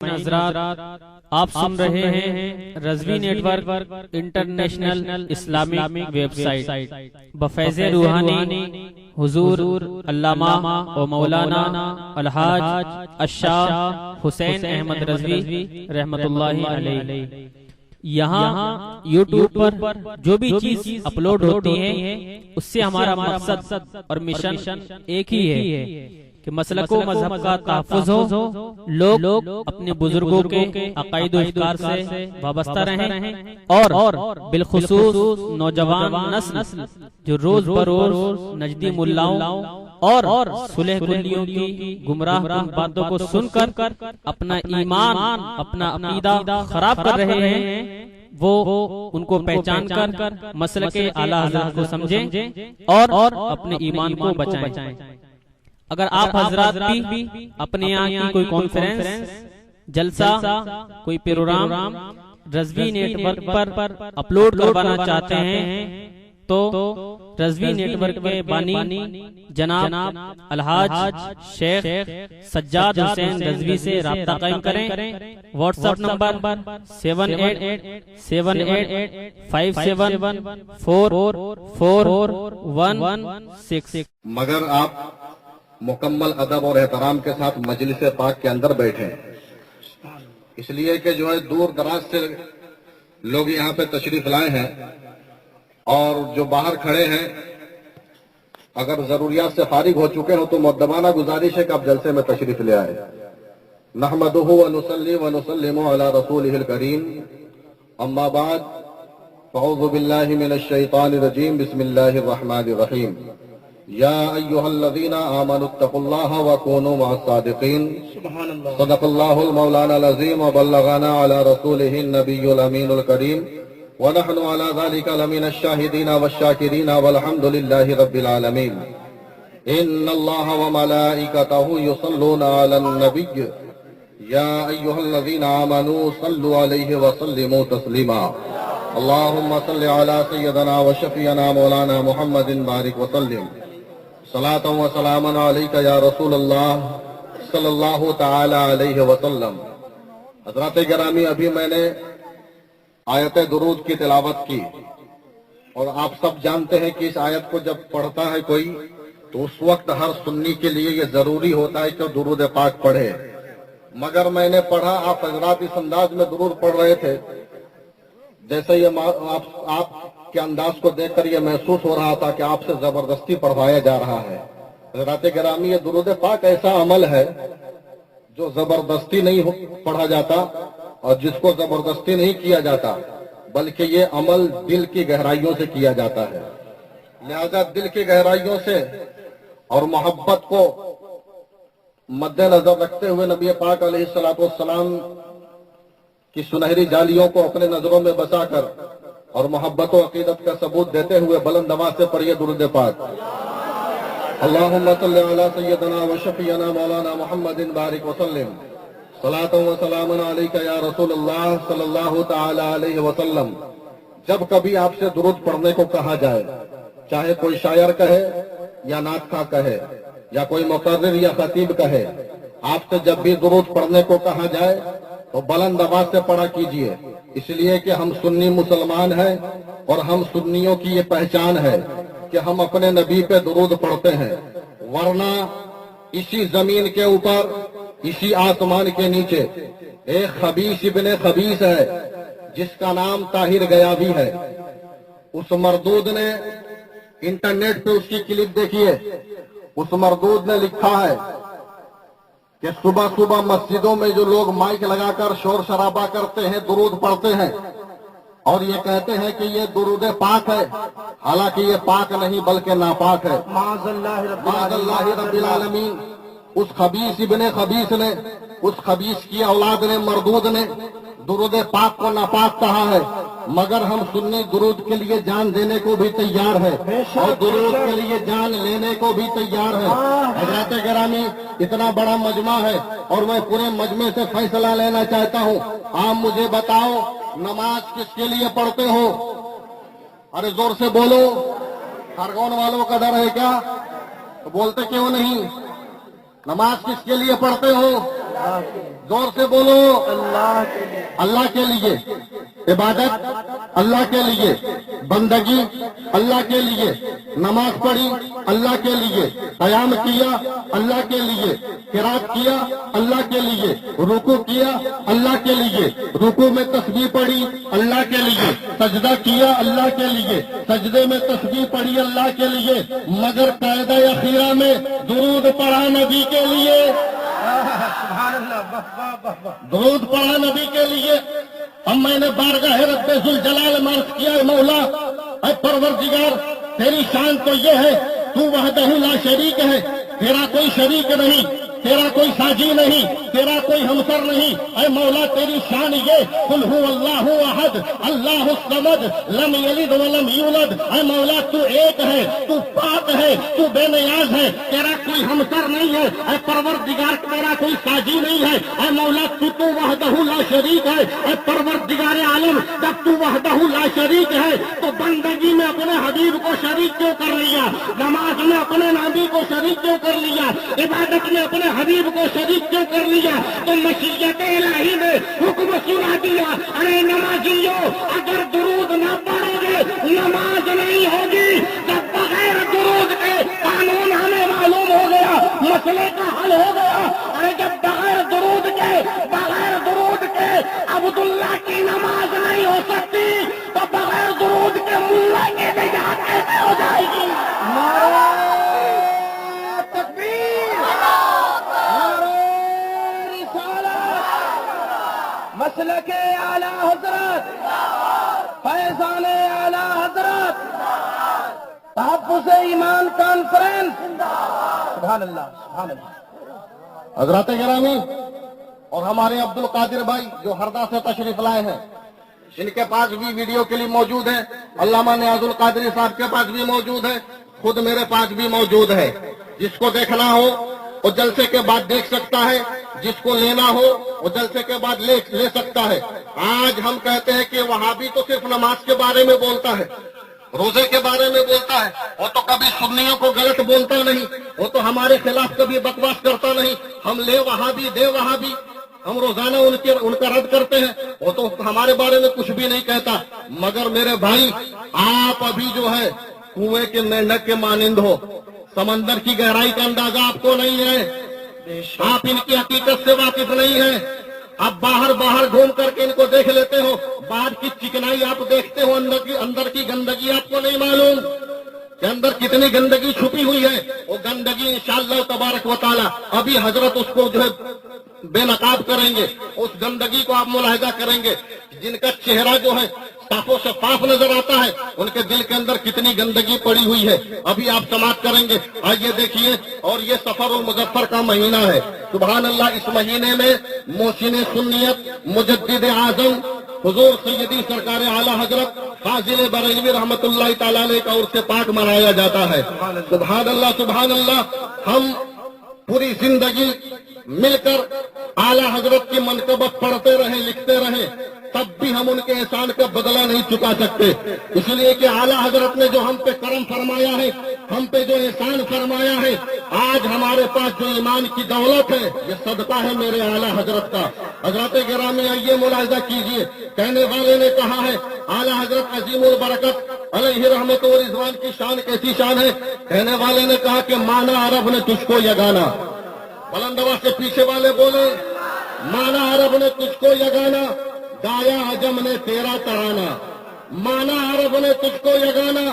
حضرات، آپ سن رہے ہیں Rizvi network international Islamic website بفیض روحانی حضور علامہ و مولانا الحاج الشاہ حسین احمد رضوی رحمت اللہ علیہ۔ یہاں یوٹیوب پر جو بھی چیز اپلوڈ ہوتی ہے اس سے ہمارا مقصد اور مشن ایک ہی ہے کہ مسلک و مذہب کا تحفظ ہو، لوگ اپنے بزرگوں کے عقائد و افکار سے وابستہ رہیں، اور بالخصوص نوجوان نسل جو روز بروز نجدی ملاؤں اور صلح کلیوں کی گمراہ کن باتوں کو سن کر اپنا ایمان، اپنا عقیدہ خراب کر رہے ہیں، وہ ان کو پہچان کر مسلک اعلیٰ حضرت کو سمجھیں اور اپنے ایمان کو بچائیں۔ اگر آپ حضرات بھی اپنے یہاں کی کوئی کانفرنس، جلسہ، کوئی پروگرام رضوی نیٹ ورک پر اپلوڈ کروانا چاہتے ہیں تو رضوی نیٹ ورک کے بانی جناب الحاج شیخ سجاد حسین رضوی سے رابطہ قائم کریں۔ What's app number 7878574416۔ مگر آپ مکمل ادب اور احترام کے ساتھ مجلس پاک کے اندر بیٹھے، اس لیے کہ جو ہے دور دراز سے لوگ یہاں پہ تشریف لائے ہیں، اور جو باہر کھڑے ہیں اگر ضروریات سے فارغ ہو چکے ہو تو مؤدبانہ گزارش ہے کہ آپ جلسے میں تشریف لے آئے۔ نحمدہ ونصلی ونسلم علی رسولہ الکریم، اما بعد فاعوذ باللہ من الشیطان الرجیم، بسم اللہ الرحمن الرحیم۔ یا ایہا الذین آمنوا اتقوا اللہ وکونوا مع الصادقین، صدق اللہ المولانا العظیم وبلغنا علی رسولہ النبی الامین الکریم، ونحن على ذلك لمن الشاهدين والشاكرين والحمد لله رب العالمين۔ ان الله وملائكته يصلون على النبي يا ايها الذين آمنوا صلوا عليه وسلموا تسليما۔ اللهم صل على سيدنا وشفيعنا مولانا محمد بارك وسلم، صلاة وسلاما عليك يا رسول الله صلی اللہ تعالی علیہ وسلم۔ حضرات گرامی، ابھی میں نے آیت درود کی تلاوت کی، اور آپ سب جانتے ہیں کہ اس آیت کو جب پڑھتا ہے کوئی تو اس وقت ہر سنی کے لیے یہ ضروری ہوتا ہے کہ درود پاک پڑھے۔ مگر میں نے پڑھا، آپ حضرات اس انداز میں درود پڑھ رہے تھے جیسے یہ آپ کے انداز کو دیکھ کر یہ محسوس ہو رہا تھا کہ آپ سے زبردستی پڑھوایا جا رہا ہے۔ حضرات گرامی، یہ درود پاک ایسا عمل ہے جو زبردستی نہیں پڑھا جاتا اور جس کو زبردستی نہیں کیا جاتا، بلکہ یہ عمل دل کی گہرائیوں سے کیا جاتا ہے۔ لہذا دل کی گہرائیوں سے اور محبت کو مد نظر رکھتے ہوئے نبی پاک علیہ السلام کی سنہری جالیوں کو اپنے نظروں میں بسا کر اور محبت و عقیدت کا ثبوت دیتے ہوئے بلند آواز سے پڑھیے درود پاک۔ اللہم صلی علی سیدنا و شفیعنا مولانا محمد بارک وسلم، صلاۃ و سلام علیک یا رسول اللہ صلی اللہ تعالی علیہ وسلم۔ جب کبھی آپ سے درود پڑھنے کو کہا جائے، چاہے کوئی شاعر کہے یا نعت خواں کہے یا کوئی مقرر یا خطیب کہے، آپ سے جب بھی درود پڑھنے کو کہا جائے تو بلند آواز سے پڑھا کیجئے، اس لیے کہ ہم سنی مسلمان ہیں اور ہم سنیوں کی یہ پہچان ہے کہ ہم اپنے نبی پہ درود پڑھتے ہیں، ورنہ اسی زمین کے اوپر، اسی آسمان کے نیچے ایک خبیث ابن خبیث ہے جس کا نام طاہر گیابی ہے۔ اس مردود نے انٹرنیٹ پہ اس کی کلپ دیکھیے، اس مردود نے لکھا ہے کہ صبح صبح مسجدوں میں جو لوگ مائک لگا کر شور شرابہ کرتے ہیں، درود پڑھتے ہیں اور یہ کہتے ہیں کہ یہ درود پاک ہے، حالانکہ یہ پاک نہیں بلکہ ناپاک ہے۔ معاذ اللہ رب العالمین۔ اس خبیث ابن خبیث نے، اس خبیث کی اولاد نے، مردود نے درود پاک کو ناپاک کہا ہے، مگر ہم سنی درود کے لیے جان دینے کو بھی تیار ہے اور درود کے لیے جان لینے کو بھی تیار ہے۔ حضرات گرامی، اتنا بڑا مجمع ہے اور میں پورے مجمع سے فیصلہ لینا چاہتا ہوں۔ آپ مجھے بتاؤ، نماز کس کے لیے پڑھتے ہو؟ ارے زور سے بولو، خرگون والوں کا ڈر ہے کیا؟ بولتے کیوں نہیں؟ نماز کس کے لیے پڑھتے ہو؟ زور سے بولو، اللہ کے لیے، اللہ کے لیے، عبادت اللہ کے لیے، بندگی اللہ کے لیے، نماز پڑھی اللہ کے لیے، قیام کیا اللہ کے لیے، قرات کیا اللہ کے لیے، رکوع کیا اللہ کے لیے، رکوع میں تسبیح پڑھی اللہ کے لیے، سجدہ کیا اللہ کے لیے، سجدے میں تسبیح پڑھی اللہ کے لیے، مگر قاعدہ اخیرہ میں درود پڑھا نبی کے لیے، سبحان اللہ، واہ واہ واہ واہ، درود پڑھا نبی کے لیے۔ اب میں نے بارگاہ رب ذوالجلال میں عرض کیا، مولا اے پروردگار، تیری شان تو یہ ہے تو وحدہ لا شریک ہے، تیرا کوئی شریک نہیں، تیرا کوئی ساجی نہیں، تیرا کوئی ہمسر نہیں، اے مولا تیری شان یہ قل هو اللہ احد اللہ الصمد لم یلد ولم یولد، اے مولا تو ایک ہے، تو پاک ہے، تو بے نیاز ہے، تیرا کوئی ہمسر نہیں ہے، اے پروردگار تیرا کوئی ساجی نہیں ہے، اے مولا تو وحدہ لا شریک ہے، اے پروردگار عالم جب تو وحدہ لا شریک ہے تو بندگی میں اپنے حبیب کو شریک کیوں کر لیا، نماز میں اپنے نبی کو شریک کیوں کر لیا، عبادت میں اپنے حبیب کو شریک کیوں کر لیا؟ تو مشیت الہی نے حکم سنا دیا، ارے نمازیوں اگر درود نہ پڑھو گے نماز نہیں ہوگی، جب بغیر درود کے قانون ہمیں معلوم ہو گیا، مسئلے کا حل ہو گیا، ارے جب بغیر درود کے عبداللہ کی نماز نہیں ہو سکتی تو بغیر درود کے ملا کی نجات کیسے ہو جائے گی؟ مسلک اعلی حضرت، فیضان اعلی حضرت، تحفظ ایمان کانفرنس، سبحان اللہ سبحان اللہ۔ حضرات گرامی اور ہمارے عبد القادر بھائی جو ہردا سے تشریف لائے ہیں، ان کے پاس بھی ویڈیو کلپ موجود ہے، علامہ نیاز القادری صاحب کے پاس بھی موجود ہے، خود میرے پاس بھی موجود ہے، جس کو دیکھنا ہو وہ جلسے کے بعد دیکھ سکتا ہے، جس کو لینا ہو وہ جلسے کے بعد لے سکتا ہے۔ آج ہم کہتے ہیں کہ وہابی تو صرف نماز کے بارے میں بولتا ہے، روزے کے بارے میں بولتا ہے، وہ تو کبھی سنیوں کو غلط بولتا نہیں، وہ تو ہمارے خلاف کبھی بکواس کرتا نہیں، ہم لے وہابی دے وہابی، ہم روزانہ ان کا رد کرتے ہیں، وہ تو ہمارے بارے میں کچھ بھی نہیں کہتا۔ مگر میرے بھائی آپ ابھی جو ہے کنویں کے مینڈک کے مانند ہو، سمندر کی گہرائی کا اندازہ آپ کو نہیں ہے، آپ ان کی حقیقت سے واقف نہیں ہیں، آپ باہر گھوم کر کے ان کو دیکھ لیتے ہو، باہر کی چکنائی آپ دیکھتے ہو، اندر کی گندگی آپ کو نہیں معلوم کہ اندر کتنی گندگی چھپی ہوئی ہے۔ وہ گندگی انشاءاللہ تبارک و تعالی ابھی حضرت اس کو جو ہے بے نقاب کریں گے، اس گندگی کو آپ ملاحظہ کریں گے، جن کا چہرہ جو ہے صاف و شفاف نظر آتا ہے، ان کے دل کے اندر کتنی گندگی پڑی ہوئی ہے، ابھی آپ سماعت کریں گے۔ آئیے دیکھیے، اور یہ سفر المظفر کا مہینہ ہے، سبحان اللہ، اس مہینے میں محسن سنیت مجدد اعظم حضور سیدی سرکار اعلی حضرت فاضل بریلوی رحمت اللہ تعالی علیہ کا عرس پاک منایا جاتا ہے۔ سبحان اللہ سبحان اللہ، ہم پوری زندگی مل کر اعلی حضرت کی منقبت پڑھتے رہے، لکھتے رہے، تب بھی ہم ان کے احسان کا بدلہ نہیں چکا سکتے، اس لیے کہ اعلی حضرت نے جو ہم پہ کرم فرمایا ہے، ہم پہ جو احسان فرمایا ہے، آج ہمارے پاس جو ایمان کی دولت ہے، یہ صدقہ ہے میرے اعلی حضرت کا۔ حضرات گرامی آئیے ملاحظہ کیجئے، کہنے والے نے کہا ہے اعلی حضرت عظیم البرکت علیہ رحمت و رضوان کی شان کیسی شان ہے، کہنے والے نے کہا کہ مانا عرب نے تجھ کو یگانا، بلند آواز سے پیچھے والے بولے، مانا عرب نے تجھ کو یگانا، گایا عجم نے تیرا ترانہ، مانا عرب نے تجھ کو یگانا،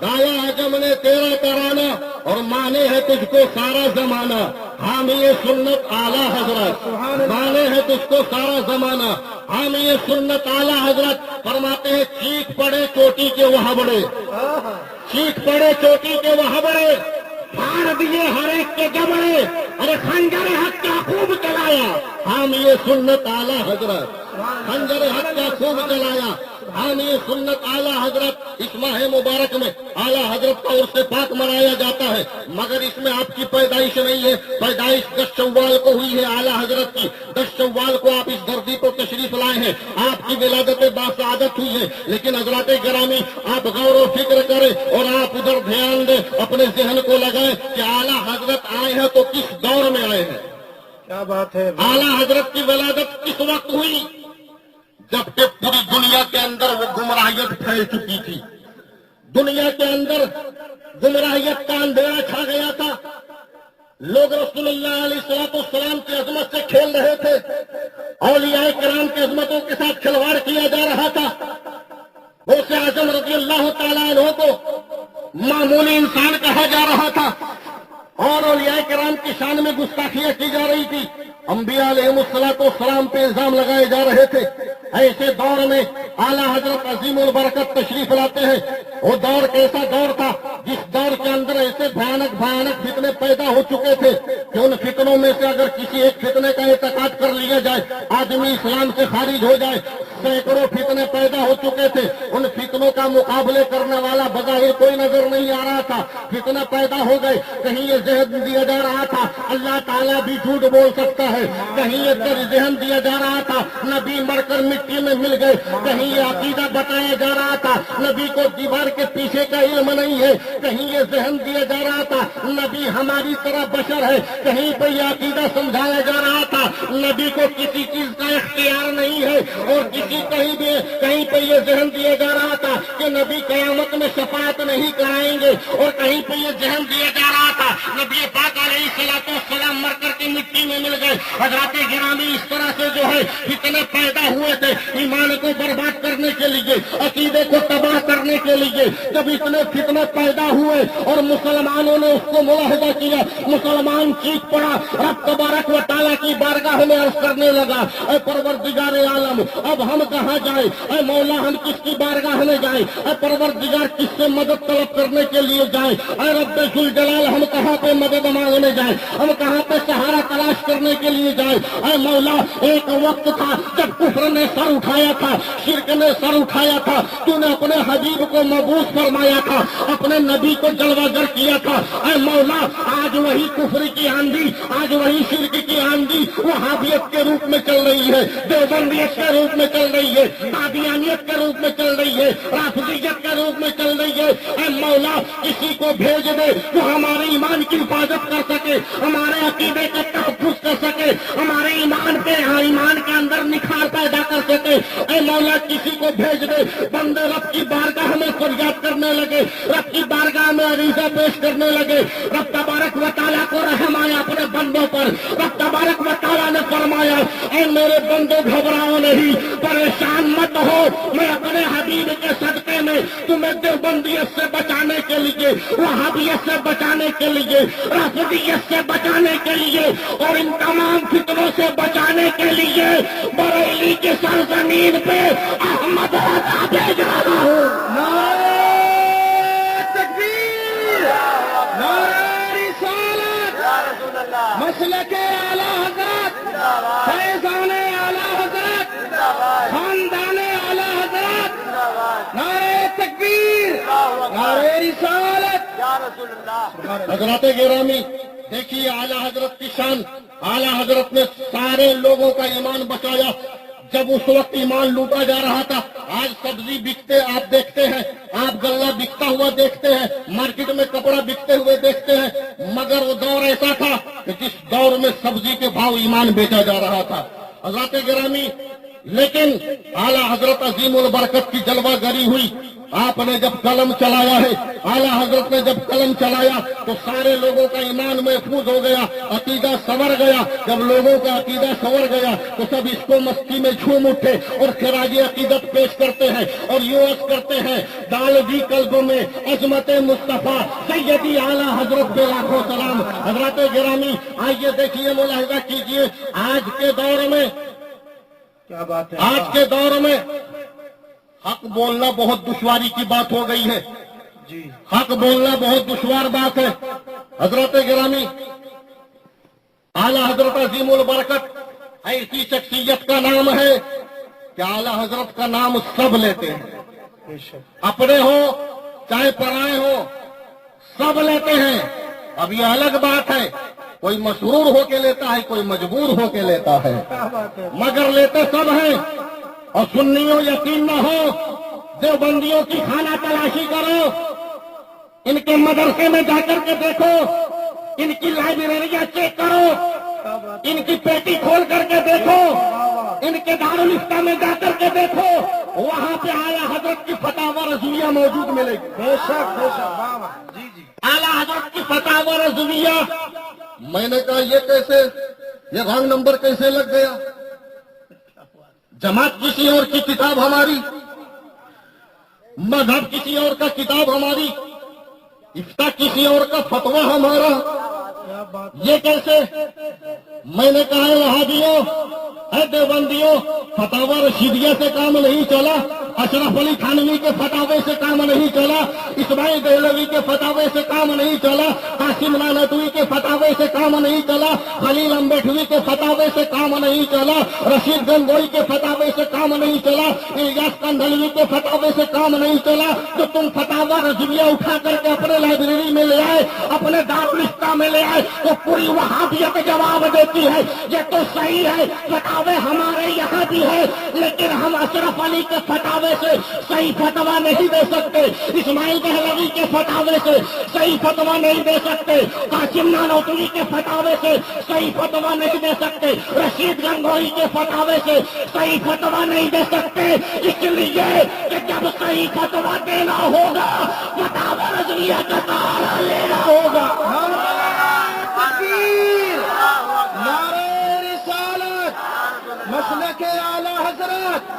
گایا عجم نے تیرا ترانہ، اور مانے ہے تجھ کو سارا زمانہ، حامی سنت اعلی حضرت، مانے ہے تجھ کو سارا زمانہ، حامی سنت اعلی حضرت فرماتے ہیں چیخ پڑے چوٹی کے وہاں بڑے، چیخ پڑے چوٹی کے وہاں بڑے، پھاڑ دیے ہر ایک کے جبڑے، ارے خنجر حق کا خوب چلایا، حامی سنت اعلی حضرت، خنجر حق کا خوب چلایا، حامی سنت اعلی حضرت۔ اس ماہ مبارک میں اعلی حضرت کا عرس پاک منایا جاتا ہے، مگر اس میں آپ کی پیدائش نہیں ہے، پیدائش 10 شوال کو ہوئی ہے اعلی حضرت کی، 10 شوال کو آپ اس دھرتی پر تشریف لائے ہیں، آپ کی ولادت باسعادت ہوئی ہے، لیکن حضرات گرامی آپ غور و فکر کریں اور آپ ادھر دھیان دیں، اپنے ذہن کو لگائیں کہ اعلی حضرت آئے ہیں تو کس دور میں آئے ہیں، کیا بات ہے اعلیٰ حضرت کی ولادت کس وقت ہوئی؟ جبکہ پوری دنیا کے اندر وہ گمراہیت پھیل چکی تھی، دنیا کے اندر گمراہیت کا اندھیرا چھا گیا تھا، لوگ رسول اللہ علیہ السلام کی عظمت سے کھیل رہے تھے، اولیاء کرام کی عظمتوں کے ساتھ کھلواڑ کیا جا رہا تھا، غوث اعظم رضی اللہ تعالیٰ عنہ کو معمولی انسان کہا جا رہا تھا، اور اولیاء کرام کی شان میں گستاخیاں کی جا رہی تھی، انبیاء علیہ السلام پہ الزام لگائے جا رہے تھے۔ ایسے دور میں اعلیٰ حضرت عظیم البرکت تشریف لاتے ہیں۔ وہ دور کیسا دور تھا جس دور کے اندر ایسے بھیانک فتنے پیدا ہو چکے تھے کہ ان فتنوں میں سے اگر کسی ایک فتنے کا اعتقاد کر لیا جائے آدمی اسلام سے خارج ہو جائے۔ سینکڑوں فتنے پیدا ہو چکے تھے، ان فتنوں کا مقابلے کرنے والا بظاہر کوئی نظر نہیں آ رہا تھا، فتنے پیدا ہو گئے۔ کہیں یہ ذہن دیا جا رہا تھا اللہ تعالیٰ بھی جھوٹ بول سکتا ہے، کہیں یہ ذہن دیا جا رہا تھا نبی مر کر مٹی میں مل گئے، کہیں یہ عقیدہ بتایا جا رہا تھا نبی کو دیوار کے پیچھے کا علم نہیں ہے، کہیں یہ ذہن دیا جا رہا تھا نبی ہماری طرح بشر ہے، کہیں پہ یہ عقیدہ سمجھایا جا رہا تھا نبی کو کسی چیز کا اختیار نہیں ہے، اور کہیں پہ یہ ذہن دیا جا رہا تھا کہ نبی قیامت میں شفاعت نہیں کرائیں گے، اور کہیں پہ یہ ذہن دیا جا رہا تھا نبی پاک علیہ السلام مر کر کے مٹی میں مل گئے۔ حضرات گرامی اس طرح سے جو ہے فتنے پیدا ہوئے تھے ایمان کو برباد کرنے کے لیے، عقیدے کو تباہ کرنے کے لیے۔ جب اتنے فتنے پیدا ہوئے اور مسلمانوں نے اس کو ملاحظہ کیا، مسلمان چیخ پڑا، رب تبارک و تعالیٰ کی بارگاہ میں عرض کرنے لگا اے پروردگار عالم اب ہم کہاں جائیں، اے مولا ہم کس کی بارگاہ میں جائیں، اے پروردگار کس سے مدد طلب کرنے کے لیے جائیں، اے رب ذوالجلال ہم کہاں پہ مدد مانگنے جائیں، ہم کہاں پہ سہارا تلاش کرنے کے لیے جائیں۔ اے مولا ایک وقت تھا جب کفر نے سر اٹھایا تھا، شرک نے سر اٹھایا تھا، تو نے اپنے حبیب کو مبعوث فرمایا تھا، اپنے نبی کو جلوہ گر کیا تھا۔ اے مولا آج وہی کفر کی آندھی، آج وہی شرک کی آندھی وہابیت کے روپ میں چل رہی ہے، دیوبندیت کے روپ میں چل رہی ہے، قادیانیت کے روپ میں چل رہی ہے، رافضیت کے روپ میں چل رہی ہے۔ اے مولا کسی کو بھیج دے جو ہمارے ایمان کی حفاظت کر سکے، ہمارے عقیدے کا تحفظ کر سکے، ہمارے ایمان کے اندر نکھار پیدا کر سکے۔ اے مولا کسی کو بھیج دے بندے رب کی بارگاہ میں فریاد کرنے لگے، رب کی بارگاہ میں عریضہ پیش کرنے لگے، رب تبارک و تعالیٰ کو رحم آیا اپنے بندوں پر، رب تبارک و تعالیٰ نے فرمایا اے میرے بندوں گھبراؤ نہیں، پریشان مت ہو، میں اپنے حبیب کے صدقے میں تمہیں دیوبندیت سے بچانے کے لیے، وہابیت سے بچانے کے لیے، رافضیت سے بچانے کے لیے اور ان تمام فتنوں سے بچانے کے لیے بریلی کی سرزمین پہ احمد رضا بھیج رہا ہوں۔ نعرہ تکبیر، نعرہ رسالت، مسلک اعلیٰ حضرت، فیضان اعلیٰ حضرت، خاندان اعلیٰ حضرت، نعرہ تکبیر، نعرہ رسالت۔ حضرات گرامی دیکھیے اعلیٰ حضرت کی شان، اعلیٰ حضرت نے سارے لوگوں کا ایمان بچایا۔ جب اس وقت ایمان لوٹا جا رہا تھا، آج سبزی بکتے آپ دیکھتے ہیں، آپ غلہ بکتا ہوا دیکھتے ہیں، مارکیٹ میں کپڑا بکتے ہوئے دیکھتے ہیں، مگر وہ دور ایسا تھا کہ جس دور میں سبزی کے بھاؤ ایمان بیچا جا رہا تھا۔ حضرات گرامی لیکن اعلیٰ حضرت عظیم البرکت کی جلوہ گری ہوئی، آپ نے جب قلم چلایا ہے، اعلیٰ حضرت نے جب قلم چلایا تو سارے لوگوں کا ایمان محفوظ ہو گیا، عقیدہ سنور گیا۔ جب لوگوں کا عقیدہ سنور گیا تو سب اس کو مستی میں جھوم اٹھے اور خراج عقیدت پیش کرتے ہیں اور یوں عرض کرتے ہیں ڈال دی قلبوں میں عظمت مصطفیٰ سیدی اعلیٰ حضرت پہ لاکھوں سلام۔ حضرات گرامی آئیے دیکھیے، ملاحظہ کیجیے، آج کے دور میں، کیا بات ہے، آج کے دور میں حق بولنا بہت دشواری کی بات ہو گئی ہے، جی حق بولنا بہت دشوار بات ہے۔ حضرت گرامی اعلیٰ حضرت عظیم البرکت ایسی شخصیت کا نام ہے کہ اعلیٰ حضرت کا نام سب لیتے ہیں، بے شک، اپنے ہو چاہے پرائے ہو سب لیتے ہیں۔ اب یہ الگ بات ہے، کوئی مسرور ہو کے لیتا ہے، کوئی مجبور ہو کے لیتا ہے، کیا بات ہے، مگر لیتے سب ہیں۔ اور سنیوں یقین نہ ہو، دیوبندیوں کی خانہ تلاشی کرو، ان کے مدرسے میں جا کر کے دیکھو، ان کی لائبریریاں چیک کرو، ان کی پیٹی کھول کر کے دیکھو، ان کے دارالفتہ میں جا کر کے دیکھو، وہاں پہ اعلیٰ حضرت کی فتاوی رضویہ موجود ملے گی. بے شک بے شک. جی جی. اعلیٰ حضرت کی فتاوی رضویہ. میں نے کہا یہ کیسے، یہ رانگ نمبر کیسے لگ گیا؟ جماعت کسی اور کی کتاب ہماری، مذہب کسی اور کا کتاب ہماری، افتاء کسی اور کا فتویٰ ہمارا، یہ کیسے؟ میں نے کہا ہے وہابیوں، اے دیوبندیوں، فتاوی رشیدیہ سے کام نہیں چلا، اشرف علی تھانوی کے فتاوے سے کام نہیں چلا، اسماعیل دہلوی کے فتاوے سے کام نہیں چلا، قاسم نانوتوی کے فتاوے سے کام نہیں چلا، خلیل امبیٹوی کے فتاوے سے کام نہیں چلا، رشید گنگوئی کے فتاوے سے کام نہیں چلا، الیاس کندھلوی کے فتاوے سے کام نہیں چلا. تو تم فتاوی رضویہ اٹھا کر کے اپنے لائبریری میں لے آئے، اپنے دارالفتہ میں لے آئے، تو پوری وہابیت جواب دیتی ہے یہ تو صحیح ہے، فتاوے ہمارے یہاں بھی ہے، لیکن ہم اشرف علی کے فتاوے سے صحیح فتویٰ نہیں دے سکتے، اسماعیل دہلوی کے فتاوے سے صحیح فتویٰ نہیں دے سکتے، قاسم نانوتوی کے فتاوے سے صحیح فتویٰ نہیں دے سکتے، رشید گنگوئی کے فتاوے سے صحیح فتویٰ نہیں دے سکتے. اس لیے کہ جب صحیح فتویٰ دینا ہوگا، فتاوی رضویہ کا سہارا لینا ہوگا. نعرہ رسالت، مسلک اعلیٰ حضرت،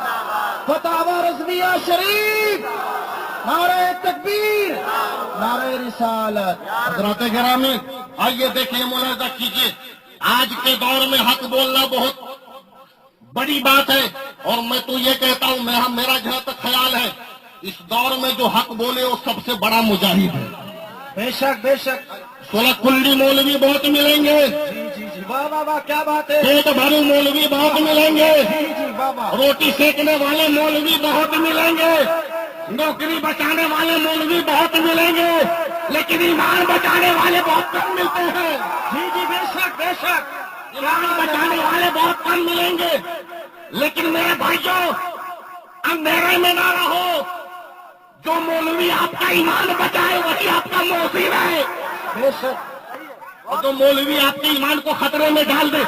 فتاوی رضویہ شریف، نعرہ تکبیر، نعرہ رسالت. حضرات گرامی، آئیے دیکھیں، ملاحظہ کیجیے، آج کے دور میں حق بولنا بہت بڑی بات ہے، اور میں تو یہ کہتا ہوں، میرا جہاں تک خیال ہے، اس دور میں جو حق بولے وہ سب سے بڑا مجاہد ہے. بے شک بے شک. سولہ کلی مولوی بہت ملیں گے، جی جی جی. واہ واہ واہ، کیا بات ہے. پیٹ بھرو مولوی بہت ملیں گے، جی جی. واہ واہ. روٹی سیکنے والے مولوی بہت ملیں گے، نوکری بچانے والے مولوی بہت ملیں گے، لیکن ایمان بچانے والے بہت کم ملتے ہیں. جی جی. بے شک بے شک. ایمان بچانے والے بہت کم ملیں گے. لیکن میرے بھائیوں، اب میرے میں نہ رہو، جو مولوی آپ کا ایمان بچائے وہی آپ کا محسن ہے. بے شک. اور جو مولوی آپ کے ایمان کو خطرے میں ڈال دے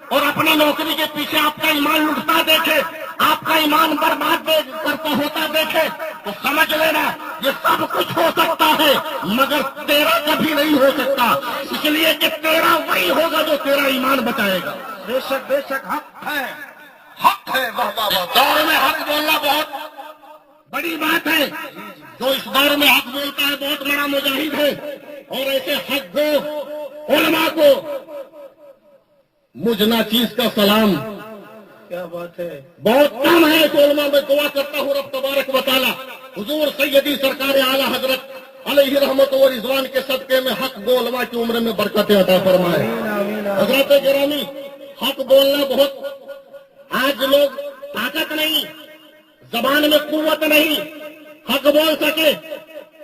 اور اپنی نوکری کے پیچھے آپ کا ایمان لٹتا دیکھے، آپ کا ایمان برباد کرتا ہوتا دیکھے، تو سمجھ لینا یہ سب کچھ ہو سکتا ہے، مگر تیرا کبھی نہیں ہو سکتا. اس لیے کہ تیرا وہی ہوگا جو تیرا ایمان بچائے گا. بے شک بے شک. حق ہے، حق ہے. اس دور میں حق بولنا بہت بڑی بات ہے. جو اس دور میں حق بولتا ہے بہت بڑا مجاہد ہے. اور ایسے حق کو، علماء کو مجھ ناچیز کا سلام. کیا بات ہے. بہت کم ہے کہ علماء میں دعا کرتا ہوں رب تبارک و تعالی حضور سیدی سرکار اعلیٰ حضرت علیہ رحمت و رضوان کے صدقے میں حق گو علماء کی عمر میں برکتیں عطا فرمائے. حضرت گرامی، حق بولنا بہت، آج لوگ طاقت نہیں، زبان میں قوت نہیں، حق بول سکے.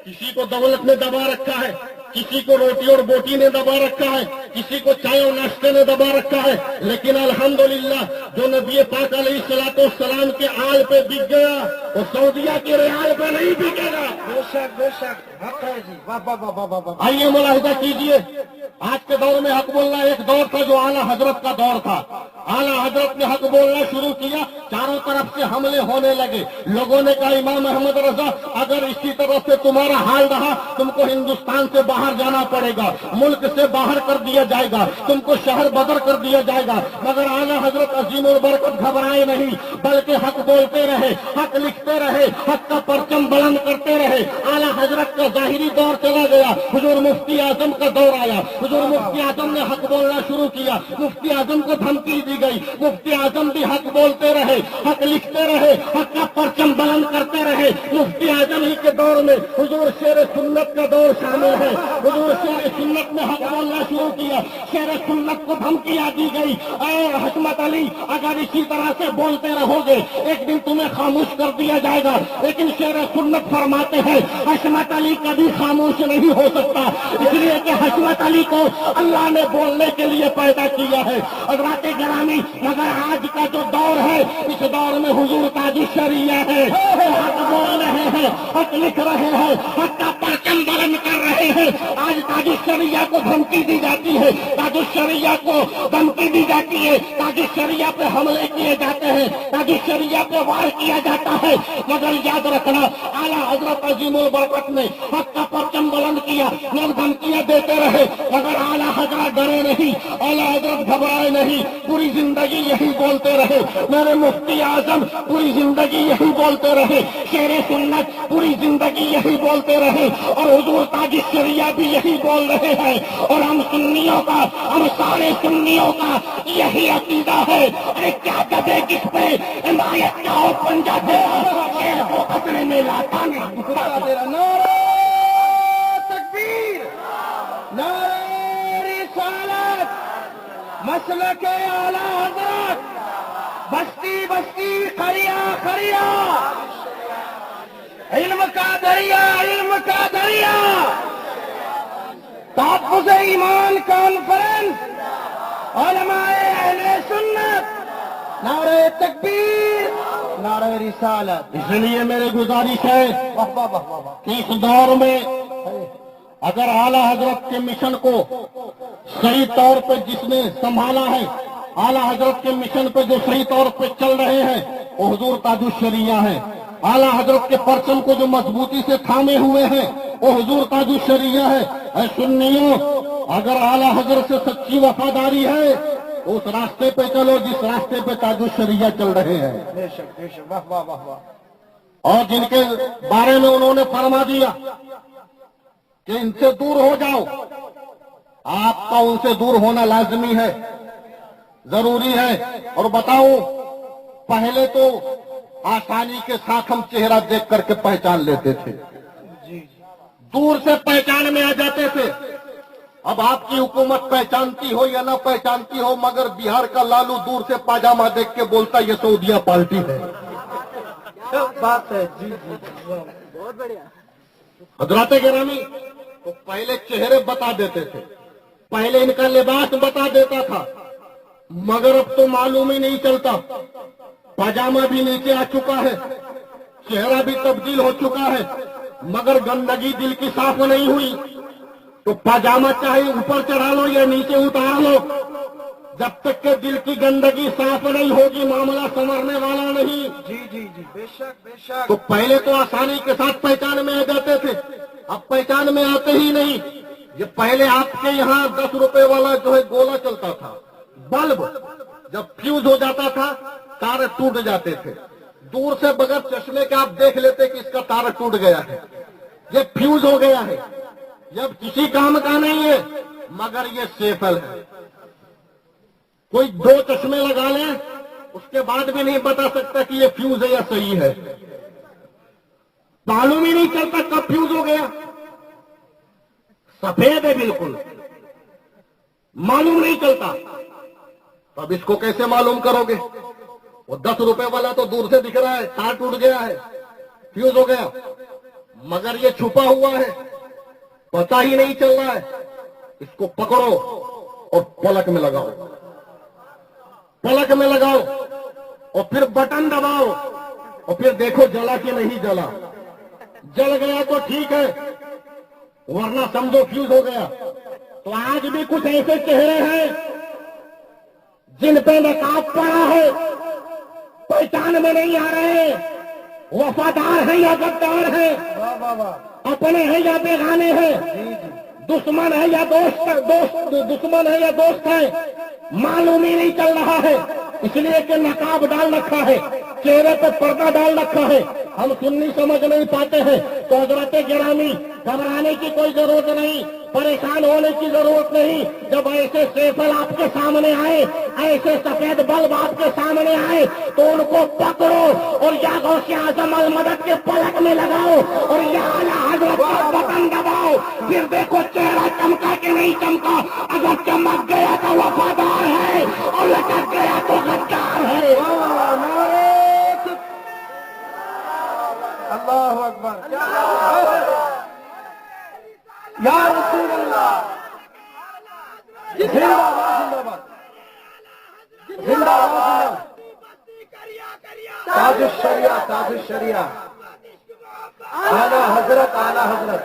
کسی کو دولت نے دبا رکھا ہے، کسی کو روٹی اور بوٹی نے دبا رکھا ہے، کسی کو چائے اور ناشتے نے دبا رکھا ہے. لیکن الحمدللہ جو نبی پاک علیہ الصلوۃ والسلام کے آل پہ بک گیا وہ سعودیہ کے ریال پہ نہیں بکے گا. بے شک بے شک. حق ہے جی. واہ واہ واہ واہ واہ. آئیے ملاحظہ کیجئے، آج کے دور میں حق بولنا ایک دور تھا جو اعلیٰ حضرت کا دور تھا. اعلیٰ حضرت نے حق بولنا شروع کیا، چاروں طرف سے حملے ہونے لگے. لوگوں نے کہا امام احمد رضا اگر اسی طرح سے تمہارا حال رہا تم کو ہندوستان سے باہر جانا پڑے گا، ملک سے باہر کر دیا جائے گا، تم کو شہر بدر کر دیا جائے گا. مگر اعلیٰ حضرت عظیم البرکت گھبرائے نہیں، بلکہ حق بولتے رہے، حق لکھتے رہے، حق کا پرچم بلند کرتے رہے. اعلیٰ حضرت کا ظاہری دور چلا گیا، حضور مفتی اعظم کا دور آیا. حضور مفتی اعظم نے حق بولنا شروع کیا، مفتی اعظم کو دھمکی دی گئی، مفتی اعظم بھی حق بولتے رہے، حق لکھتے رہے، حق کا پرچم بلند کرتے رہے. مفتی اعظم ہی کے دور میں حضور شیر سنت کا دور شامل ہے. حضور شیر سنت نے حق بولنا شروع کیا، شیر سنت کو دھمکیاں دی گئی، اے حشمت علی اگر اسی طرح سے بولتے رہو گے ایک دن تمہیں خاموش کر دیا جائے گا. لیکن شیر سنت فرماتے ہیں حشمت علی کبھی خاموش نہیں ہو سکتا، اس لیے کہ حشمت علی کو اللہ نے بولنے کے لیے پیدا کیا ہے. حضرات گرامی، مگر آج کا جو دور ہے اس دور میں حضور کا جو شریعہ ہے، حق بول رہے ہیں، حق لکھ رہے ہیں، حق کا پرچم بلند کر رہے ہیں. آج تاج الشریعہ کو دھمکی دی جاتی ہے, تاج الشریعہ کو دھمکی دی جاتی ہے, تاج الشریعہ پہ حملے کیے جاتے ہیں, تاج الشریعہ پہ وار کیا جاتا ہے. مگر یاد رکھنا, اعلیٰ حضرت عظیم البرکت نے حق کا پرچم بلند کیا, لوگ دھمکیاں دیتے رہے مگر اعلیٰ حضرت ڈرے نہیں, اعلیٰ حضرت گھبرائے نہیں, پوری زندگی یہی بولتے رہے. میرے مفتی اعظم پوری زندگی یہی بولتے رہے, شیر سنت پوری زندگی یہی بولتے رہے, اور حضور تاج الشریعہ بھی یہی بول رہے ہیں. اور ہم سنیوں کا, ہم سارے سنیوں کا یہی عقیدہ ہے. ارے کیا دبے کس پہ حمایت کا ہو پنجا تیرا, شیر کو خطرے میں لاتا نہیں. نعرہ تکبیر, نعرہ رسالت, مسلک اعلیٰ حضرت, بستی بستی خریا خریا, علم کا دریا, علم کا دریا, تحفظ ایمان کانفرنس, علماء اہل سنت, نعرہ تکبیر, نعرہ رسالت. اس لیے میری گزارش ہے کہ اس دور میں اگر اعلیٰ حضرت کے مشن کو صحیح طور پہ جس نے سنبھالا ہے, اعلیٰ حضرت کے مشن پہ جو صحیح طور پہ چل رہے ہیں, وہ حضور تاج الشریعہ ہیں. اعلیٰ حضرت کے پرچم کو جو مضبوطی سے تھامے ہوئے ہیں, وہ حضور تاج الشریعہ ہے. اے سنیوں, اگر اعلیٰ حضرت سے سچی وفاداری ہے, اس راستے پہ چلو جس راستے پہ تاج الشریعہ چل رہے ہیں. بے شک بے شک, واہ واہ واہ واہ. اور جن کے بارے میں انہوں نے فرما دیا کہ ان سے دور ہو جاؤ, آپ کا ان سے دور ہونا لازمی ہے, ضروری ہے. اور بتاؤں, پہلے تو آسانی کے ساتھ ہم چہرہ دیکھ کر کے پہچان لیتے تھے, دور سے پہچان میں آ جاتے تھے. اب آپ کی حکومت پہچانتی ہو یا نہ پہچانتی ہو, مگر بہار کا لالو دور سے پاجامہ دیکھ کے بولتا یہ سعودیہ پارٹی ہے. بات ہے, جی جی, بہت بڑھیا. حضرات گرامی, تو پہلے چہرے بتا دیتے تھے, پہلے ان کا لباس بتا دیتا تھا, مگر اب تو معلوم ہی نہیں چلتا. پاجامہ بھی نیچے آ چکا ہے, چہرہ بھی تبدیل ہو چکا ہے, مگر گندگی دل کی صاف نہیں ہوئی. تو پاجامہ چاہے اوپر چڑھا لو یا نیچے اتار لو, جب تک کہ دل کی گندگی صاف نہیں ہوگی معاملہ سنورنے والا نہیں. جی جی جی, بے شک بے شک. تو پہلے تو آسانی کے ساتھ پہچان میں آ جاتے تھے, اب پہچان میں آتے ہی نہیں. یہ پہلے آپ کے یہاں 10 روپے والا جو ہے گولا چلتا تھا, بلب, جب فیوز ہو جاتا تھا تارے ٹوٹ جاتے تھے. دور سے بغیر چشمے کے آپ دیکھ لیتے کہ اس کا تارا ٹوٹ گیا ہے, یہ فیوز ہو گیا ہے, جب کسی کام کا نہیں ہے, مگر یہ سیفل ہے. کوئی 2 چشمے لگا لیں, اس کے بعد بھی نہیں بتا سکتا کہ یہ فیوز ہے یا صحیح ہے. معلوم ہی نہیں چلتا کب فیوز ہو گیا. سفید ہے بالکل, معلوم نہیں چلتا. اب اس کو کیسے معلوم کرو گے؟ وہ 10 روپے والا تو دور سے دکھ رہا ہے, تار ٹوٹ گیا ہے, فیوز ہو گیا, مگر یہ چھپا ہوا ہے, پتہ ہی نہیں چل رہا ہے. اس کو پکڑو اور پلک میں لگاؤ, پلک میں لگاؤ, اور پھر بٹن دباؤ, اور پھر دیکھو جلا کہ نہیں جلا. جل گیا تو ٹھیک ہے, ورنہ سمجھو فیوز ہو گیا. تو آج بھی کچھ ایسے چہرے ہیں جن پہ نقاب پڑا ہے, پہچان میں نہیں آ رہے. وفادار ہیں یا غدار ہیں, واہ واہ واہ. اپنے ہیں یا بیگانے ہیں, دشمن ہے یا دشمن ہے یا دوست ہے, معلوم ہی نہیں چل رہا ہے. اس لیے کہ نقاب ڈال رکھا ہے, چہرے پہ پردہ ڈال رکھا ہے, ہم سننی سمجھ نہیں پاتے ہیں. تو حضرت گرامی, گھبرانے کی کوئی ضرورت نہیں, پریشان ہونے کی ضرورت نہیں. جب ایسے سیفل آپ کے سامنے آئے, ایسے سفید بلب آپ کے سامنے آئے, تو ان کو پکڑو اور یا غوث اعظم المدد کے پلک میں لگاؤ, اور یا اعلیٰ حضرت کا بٹن دباؤ. پھر دیکھو چہرہ چمکا کہ نہیں چمکا. اگر چمک گیا تو وفادار ہے, اور لٹک گیا تو غدار ہے. اللہ اکبر, یا رسول اللہ, زندہ باد, زندہ باد, تاج الشریعہ, تاج الشریعہ, اعلیٰ حضرت, اعلیٰ حضرت.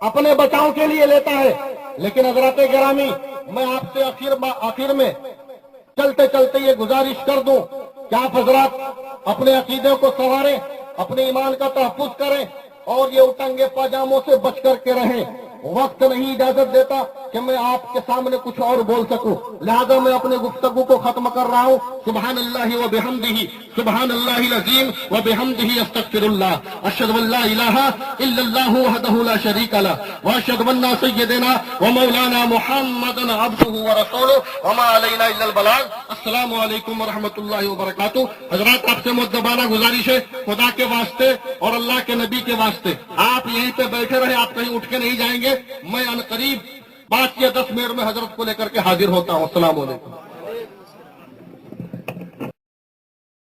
اپنے بچاؤ کے لیے لیتا ہے. لیکن حضرات گرامی، میں آپ سے آخر میں چلتے چلتے یہ گزارش کر دوں کہ آپ حضرات اپنے عقیدے کو سنواریں، اپنے ایمان کا تحفظ کریں اور یہ اٹنگے پاجاموں سے بچ کر کے رہیں. وقت نہیں اجازت دیتا کہ میں آپ کے سامنے کچھ اور بول سکوں، لہذا میں اپنے گفتگو کو ختم کر رہا ہوں. سبحان اللہ و بحمدہ، سبحان اللہ العظیم و بحمدہ، استغفر اللہ، اشہد ان لا الہ الا اللہ وحدہ لا شریک لہ واشہد ان سیدنا و مولانا محمدا عبدہ ورسولہ وما علینا الا البلاغ. السلام علیکم ورحمۃ اللہ وبرکاتہ. حضرات آپ سے مؤدبانہ گزارش ہے، خدا کے واسطے اور اللہ کے نبی کے واسطے آپ یہیں پہ بیٹھے رہے، آپ کہیں اٹھ کے نہیں جائیں گے. میں عنقریب 5 یا 10 منٹ میں حضرت کو لے کر کے حاضر ہوتا ہوں. السلام علیکم.